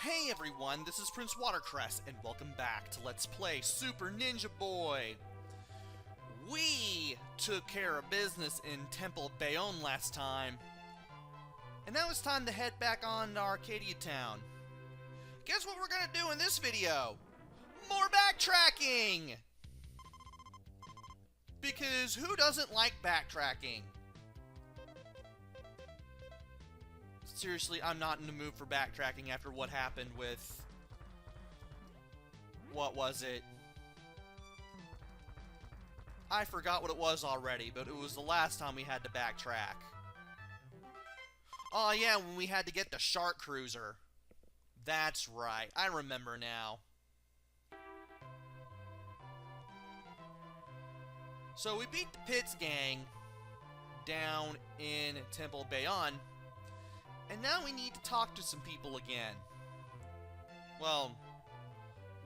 Hey everyone, this is PrinceWatercress, and welcome back to Let's Play Super Ninja Boy! We took care of business in Temple Bayonne last time, and now it's time to head back on to Arcadia Town. Guess what we're gonna do in this video? More backtracking! Because who doesn't like backtracking? Seriously, I'm not in the mood for backtracking after what happened with... What was it? I forgot what it was already, but it was the last time we had to backtrack. Oh yeah, when we had to get the Shark Cruiser. That's right, I remember now. So we beat the Pitts gang down in Temple Bayonne. And now we need to talk to some people again. Well,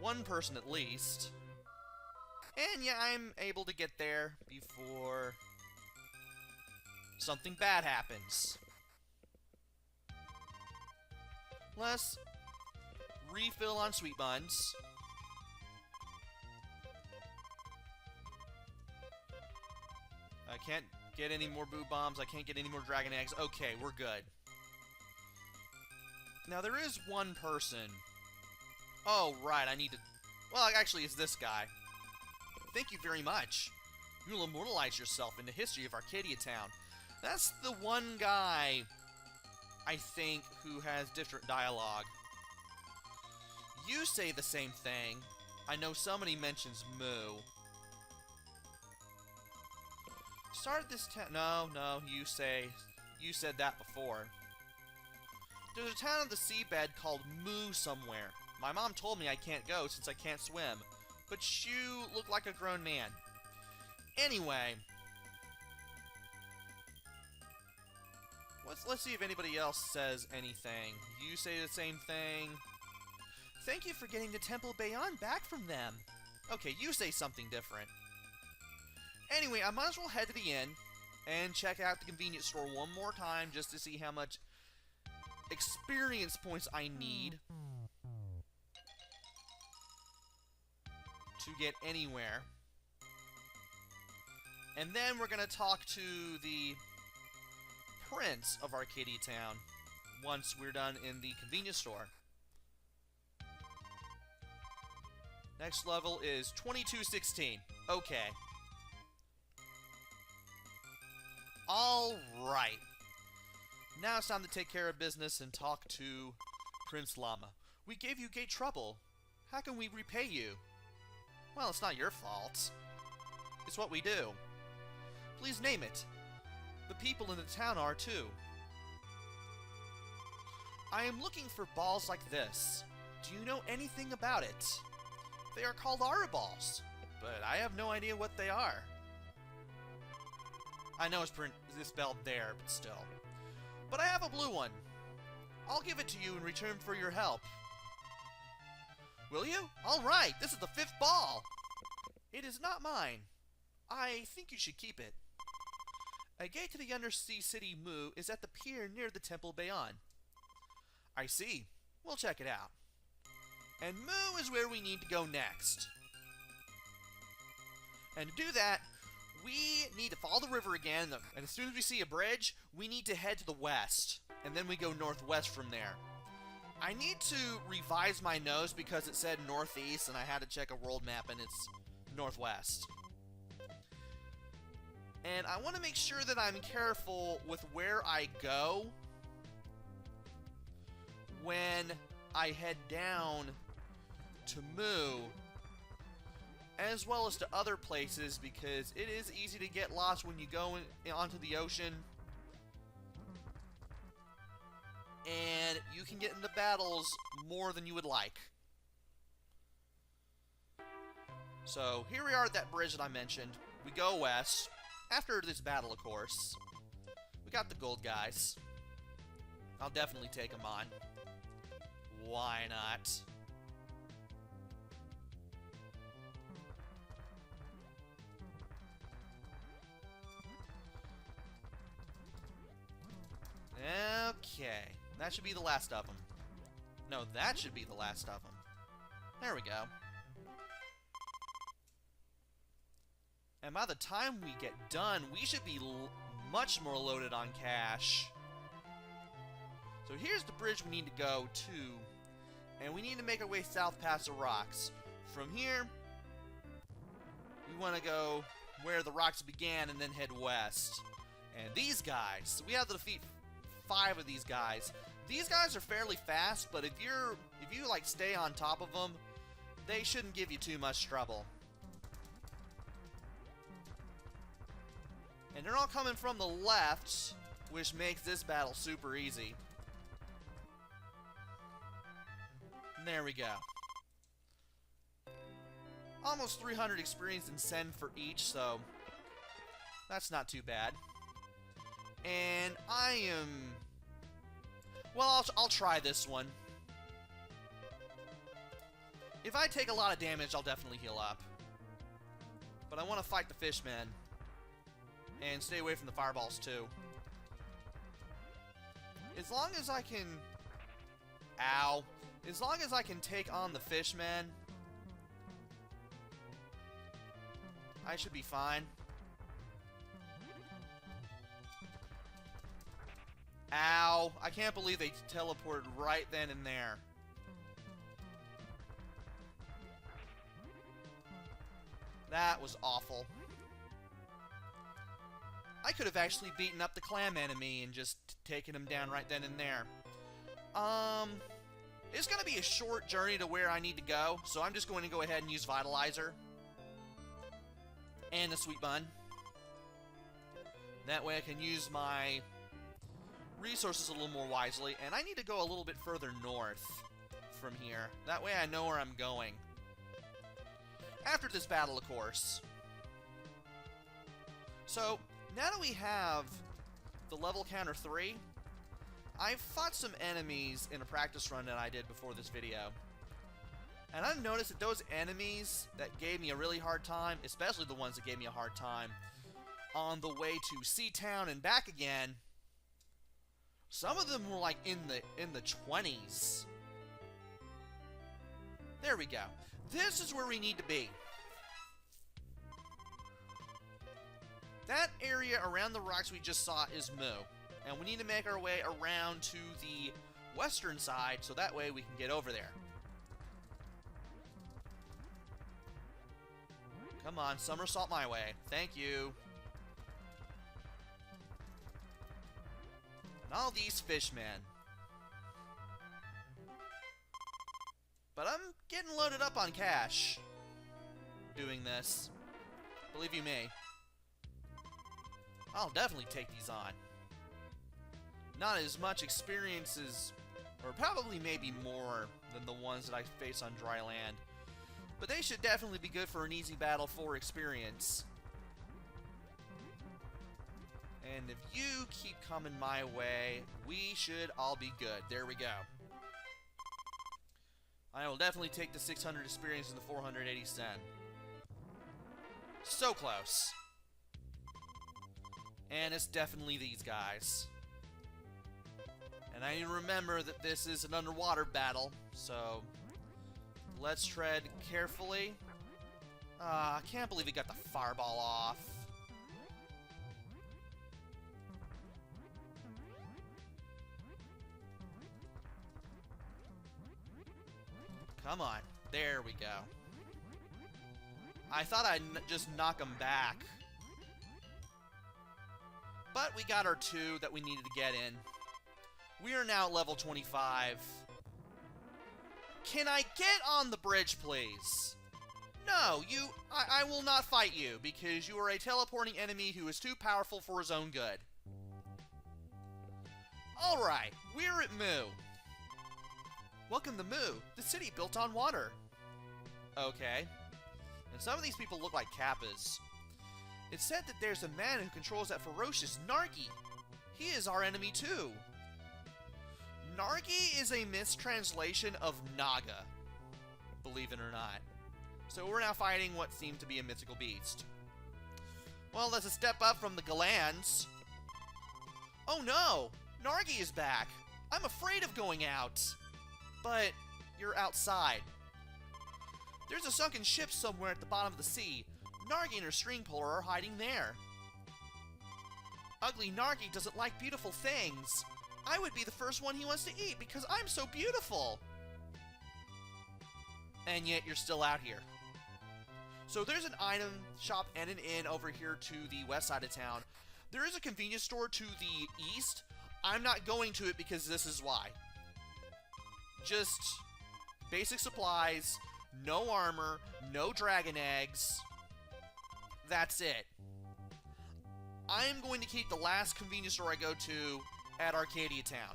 one person at least. And yeah, I'm able to get there before something bad happens. Let's refill on sweet buns. I can't get any more boo bombs. I can't get any more dragon eggs. Okay, we're good. Now, there is one person. Oh, right, I need to... Well, actually, it's this guy. Thank you very much. You'll immortalize yourself in the history of Arcadia Town. That's the one guy, I think, who has different dialogue. You say the same thing. I know somebody mentions Moo. Start this town... No, you said that before. There's a town on the seabed called Moo somewhere. My mom told me I can't go since I can't swim. But you look like a grown man. Anyway. Let's see if anybody else says anything. You say the same thing. Thank you for getting the Temple Bayonne back from them. Okay, you say something different. Anyway, I might as well head to the inn and check out the convenience store one more time just to see how much experience points I need to get anywhere. And then we're going to talk to the Prince of Arcadia Town once we're done in the convenience store. Next level is 2216. Okay. Alright. Now it's time to take care of business and talk to Prince Llama. We gave you great trouble. How can we repay you? Well, it's not your fault. It's what we do. Please name it. The people in the town are too. I am looking for balls like this. Do you know anything about it? They are called Auraballs, but I have no idea what they are. I know it's spelled there, but still. But I have a blue one. I'll give it to you in return for your help. Will you? Alright, this is the 5th ball. It is not mine. I think you should keep it. A gate to the undersea city Moo is at the pier near the Temple Bayonne. I see. We'll check it out. And Moo is where we need to go next. And to do that, we need to follow the river again, and as soon as we see a bridge, we need to head to the west, and then we go northwest from there. I need to revise my nose because it said northeast, and I had to check a world map, and it's northwest. And I want to make sure that I'm careful with where I go when I head down to Moo, as well as to other places, because it is easy to get lost when you go onto the ocean. And you can get into battles more than you would like. So, here we are at that bridge that I mentioned. We go west. After this battle, of course. We got the gold guys. I'll definitely take them on. Why not? Okay, that should be the last of them. No, that should be the last of them. There we go. And by the time we get done, we should be much more loaded on cash. So here's the bridge we need to go to. And we need to make our way south past the rocks. From here, we want to go where the rocks began and then head west. And these guys, we have to defeat 5 of these guys. These guys are fairly fast, but if you like stay on top of them, they shouldn't give you too much trouble. And they're all coming from the left, which makes this battle super easy. And there we go. Almost 300 experience and send for each, so that's not too bad. And I am... Well, I'll try this one. If I take a lot of damage, I'll definitely heal up. But I want to fight the fishmen. And stay away from the fireballs, too. As long as I can... Ow. As long as I can take on the fishmen, I should be fine. Ow. I can't believe they teleported right then and there. That was awful. I could have actually beaten up the clam enemy and just taken him down right then and there. It's going to be a short journey to where I need to go, so I'm just going to go ahead and use Vitalizer. And the Sweet Bun. That way I can use my resources a little more wisely, and I need to go a little bit further north from here. That way I know where I'm going. After this battle, of course. So, now that we have the level counter 3, I've fought some enemies in a practice run that I did before this video. And I've noticed that those enemies that gave me a really hard time, especially the ones that gave me a hard time, on the way to Seatown and back again, some of them were like in the 20s. There we go. This is where we need to be. That area around the rocks we just saw is Moo. And we need to make our way around to the western side so that way we can get over there. Come on, somersault my way. Thank you. And all these fishmen. But I'm getting loaded up on cash doing this. Believe you me. I'll definitely take these on. Not as much experience as, or probably maybe more than the ones that I face on dry land. But they should definitely be good for an easy battle for experience. And if you keep coming my way, we should all be good. There we go. I will definitely take the 600 experience and the 480 cent. So close. And it's definitely these guys. And I need to remember that this is an underwater battle, so let's tread carefully. I can't believe we got the fireball off. Come on. There we go. I thought I'd just knock him back. But we got our 2 that we needed to get in. We are now at level 25. Can I get on the bridge, please? No, I will not fight you, because you are a teleporting enemy who is too powerful for his own good. Alright, we're at Moo. Welcome to Moo, the city built on water. Okay. And some of these people look like Kappas. It's said that there's a man who controls that ferocious Nargi. He is our enemy too. Nargi is a mistranslation of Naga, believe it or not. So we're now fighting what seemed to be a mythical beast. Well, that's a step up from the Galands. Oh no! Nargi is back! I'm afraid of going out! But you're outside. There's a sunken ship somewhere at the bottom of the sea. Nargi and her string puller are hiding there. Ugly Nargi doesn't like beautiful things. I would be the first one he wants to eat because I'm so beautiful. And yet you're still out here. So there's an item shop and an inn over here to the west side of town. There is a convenience store to the east. I'm not going to it because this is why. Just basic supplies, no armor, no dragon eggs. That's it. I'm going to keep the last convenience store I go to at Arcadia Town.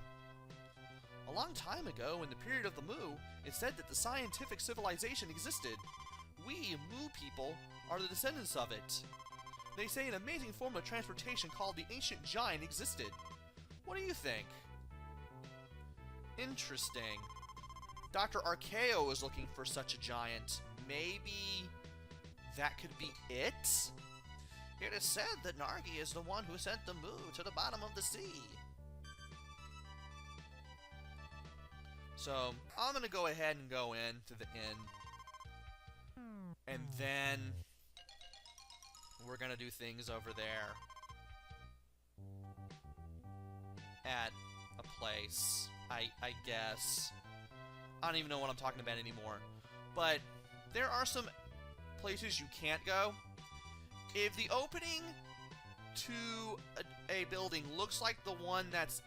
A long time ago, in the period of the Mu, it said that the scientific civilization existed. We, Mu people, are the descendants of it. They say an amazing form of transportation called the Ancient Giant existed. What do you think? Interesting. Dr. Archaeo is looking for such a giant. Maybe that could be it? It is said that Nargi is the one who sent the Mu to the bottom of the sea. So, I'm gonna go ahead and go in to the inn. And then we're gonna do things over there at a place, I guess. I don't even know what I'm talking about anymore. But there are some places you can't go. If the opening to a building looks like the one that's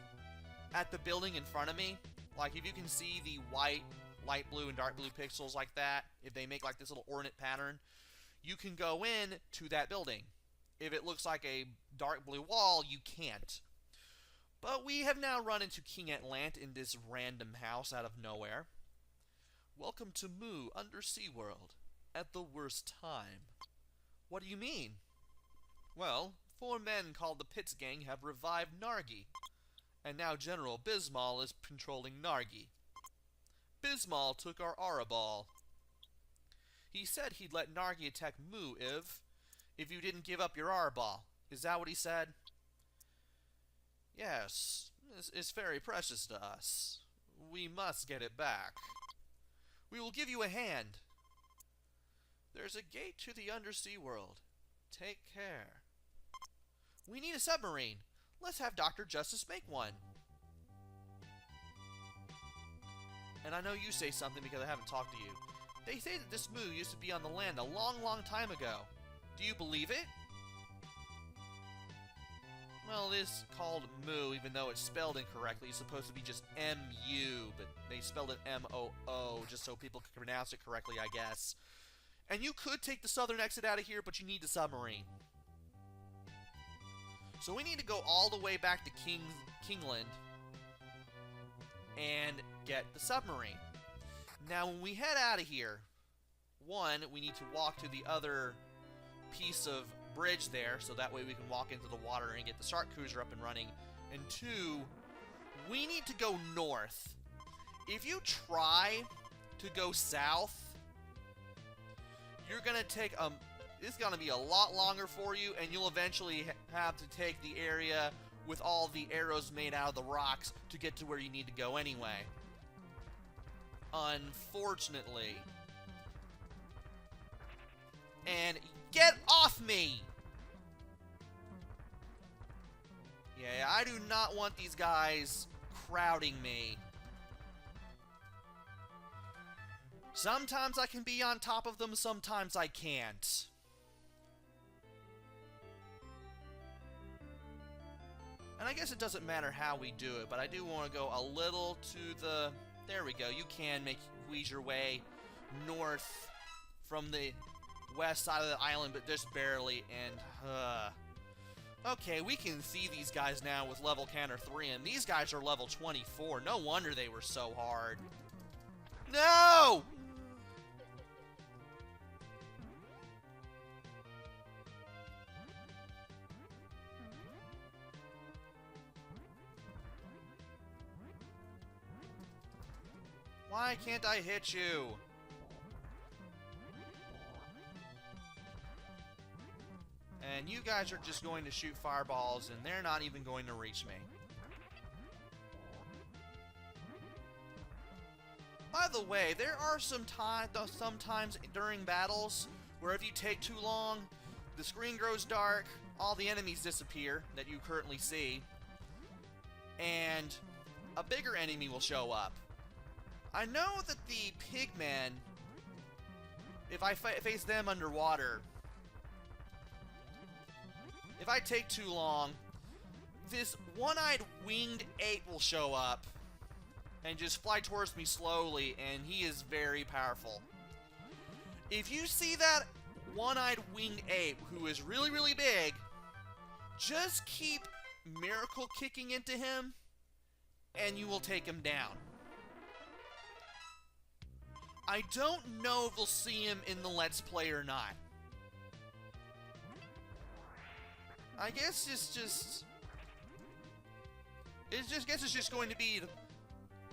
at the building in front of me, like if you can see the white, light blue, and dark blue pixels like that, if they make like this little ornate pattern, you can go in to that building. If it looks like a dark blue wall, you can't. But we have now run into Kingland in this random house out of nowhere. Welcome to Mu Undersea World, at the worst time. What do you mean? Well, 4 men called the Pitts Gang have revived Nargi, and now General Bismal is controlling Nargi. Bismal took our Auraball. He said he'd let Nargi attack Mu if you didn't give up your Auraball. Is that what he said? Yes, it's very precious to us. We must get it back. We will give you a hand. There's a gate to the undersea world. Take care. We need a submarine. Let's have Dr. Justice make one. And I know you say something because I haven't talked to you. They say that this Mu used to be on the land a long, long time ago. Do you believe it? Well, it is called Mu, even though it's spelled incorrectly. It's supposed to be just M-U, but they spelled it M-O-O, just so people could pronounce it correctly, I guess. And you could take the southern exit out of here, but you need the submarine. So we need to go all the way back to Kingland and get the submarine. Now, when we head out of here, one, we need to walk to the other piece of bridge there, so that way we can walk into the water and get the Shark Cruiser up and running. And two, we need to go north. If you try to go south, you're gonna take it's gonna be a lot longer for you, and you'll eventually have to take the area with all the arrows made out of the rocks to get to where you need to go anyway. Unfortunately. And get off me! Yeah, I do not want these guys crowding me. Sometimes I can be on top of them, sometimes I can't. And I guess it doesn't matter how we do it, but I do want to go a little to the... There we go. You can wease your way north from the west side of the island, but just barely, and... Okay, we can see these guys now with level counter 3, and these guys are level 24. No wonder they were so hard. No! Why can't I hit you? And you guys are just going to shoot fireballs, and they're not even going to reach me. by the way, there are sometimes during battles where if you take too long, the screen grows dark, all the enemies disappear that you currently see, and a bigger enemy will show up. I know that the pigmen, if I face them underwater, if I take too long, this one-eyed winged ape will show up and just fly towards me slowly, and he is very powerful. If you see that one-eyed winged ape who is really, really big, just keep miracle kicking into him, and you will take him down. I don't know if we'll see him in the Let's Play or not. I guess it's just going to be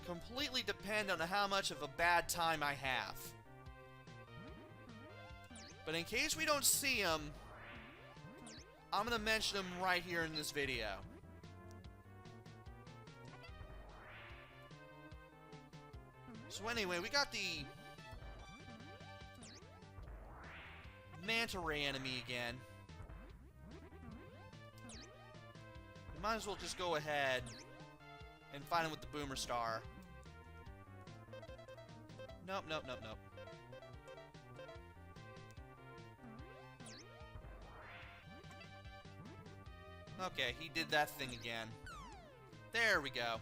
completely dependent on how much of a bad time I have. But in case we don't see him, I'm going to mention him right here in this video. So anyway, we got the manta ray enemy again. We might as well just go ahead and find him with the boomer star. Nope, nope, nope, nope. Okay, he did that thing again. There we go.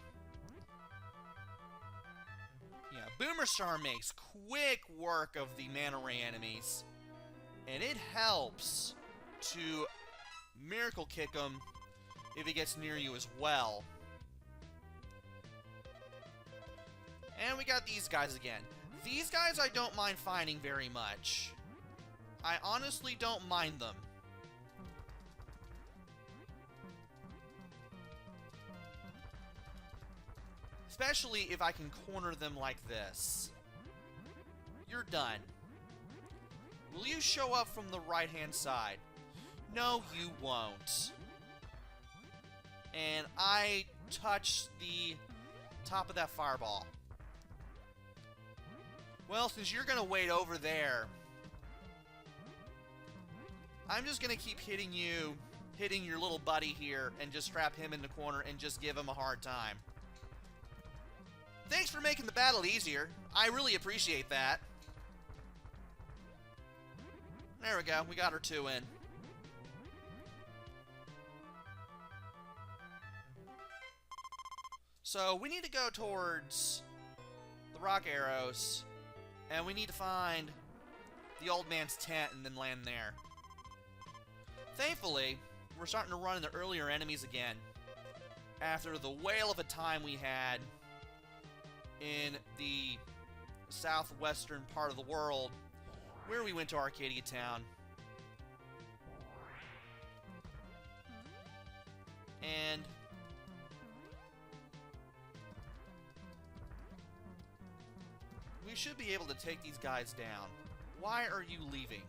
Yeah, boomer star makes quick work of the manta ray enemies, and it helps to miracle kick him if he gets near you as well. And we got these guys again. These guys I don't mind fighting very much. I honestly don't mind them. Especially if I can corner them like this. You're done. Will you show up from the right-hand side? No, you won't. And I touch the top of that fireball. Well, since you're gonna wait over there, I'm just gonna keep hitting you, hitting your little buddy here, and just trap him in the corner and just give him a hard time. Thanks for making the battle easier. I really appreciate that. There we go. We got her 2 in. So we need to go towards the rock arrows, and we need to find the old man's tent and then land there. Thankfully, we're starting to run into earlier enemies again after the whale of a time we had in the southwestern part of the world where we went to Arcadia Town. And we should be able to take these guys down. Why are you leaving?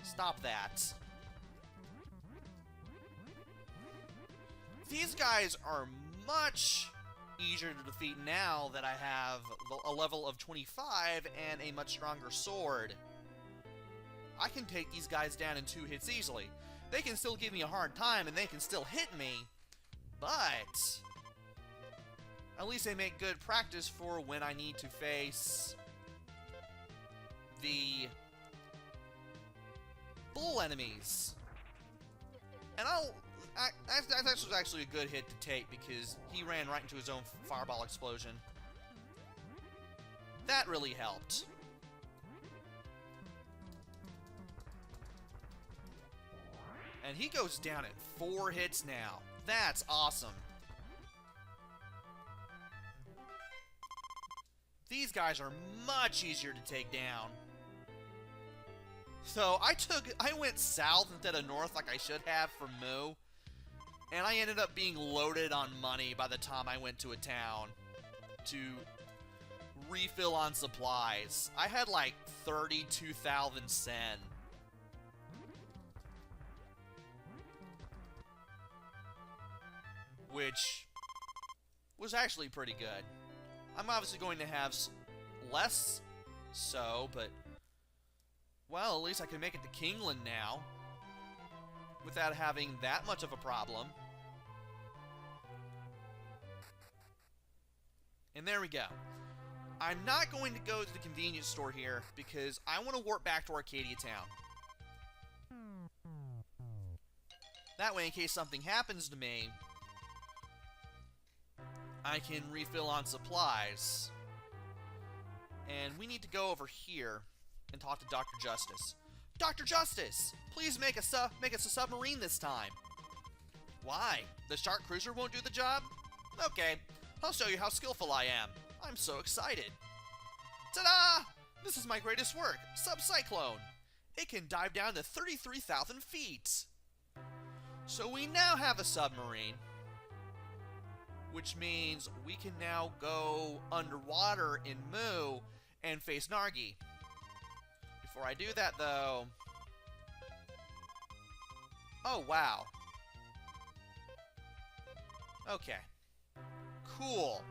Stop that. These guys are much easier to defeat now that I have a level of 25 and a much stronger sword. I can take these guys down in 2 hits easily. They can still give me a hard time and they can still hit me, but at least they make good practice for when I need to face the bull enemies. And that was actually a good hit to take because he ran right into his own fireball explosion. That really helped. And he goes down in 4 hits now. That's awesome. These guys are much easier to take down. So I went south instead of north like I should have for Moo. And I ended up being loaded on money by the time I went to a town to refill on supplies. I had like 32,000 sen. Which was actually pretty good. I'm obviously going to have less so, but... Well, at least I can make it to Kingland now. Without having that much of a problem. And there we go. I'm not going to go to the convenience store here because I want to warp back to Arcadia Town. That way, in case something happens to me, I can refill on supplies. And we need to go over here and talk to Dr. Justice. Dr. Justice! Please make us a submarine this time. Why? The Shark Cruiser won't do the job? Okay, I'll show you how skillful I am. I'm so excited. Ta-da! This is my greatest work, Subcyclone. It can dive down to 33,000 feet. So we now have a submarine, which means we can now go underwater in Moo and face Nargi. Before I do that, though... Oh, wow. Okay. Cool.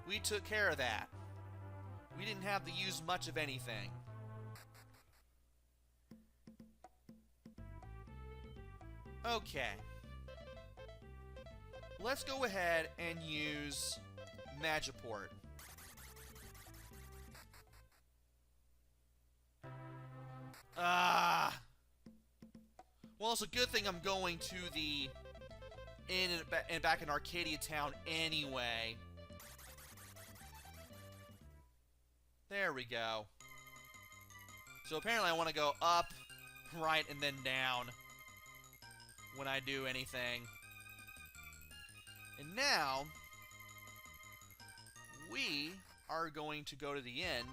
We took care of that. We didn't have to use much of anything. Okay. Let's go ahead and use Magiport. Well, it's a good thing I'm going to the inn and back in Arcadia Town anyway. There we go. So apparently I want to go up, right, and then down when I do anything. And now, we are going to go to the inn,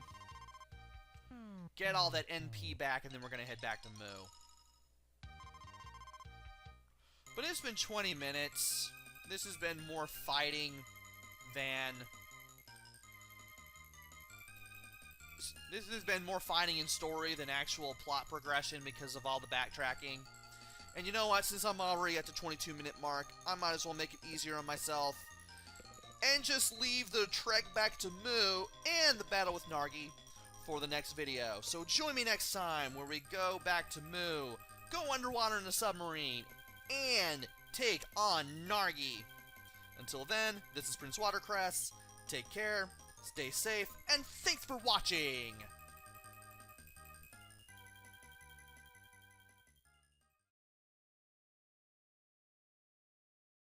get all that NP back, and then we're going to head back to Moo. But it's been 20 minutes. This has been more fighting than... This has been more fighting and story than actual plot progression because of all the backtracking. And you know what? Since I'm already at the 22-minute mark, I might as well make it easier on myself and just leave the trek back to Moo and the battle with Nargi for the next video. So join me next time where we go back to Moo, go underwater in a submarine, and take on Nargi. Until then, this is PrinceWatercress. Take care, stay safe, and thanks for watching!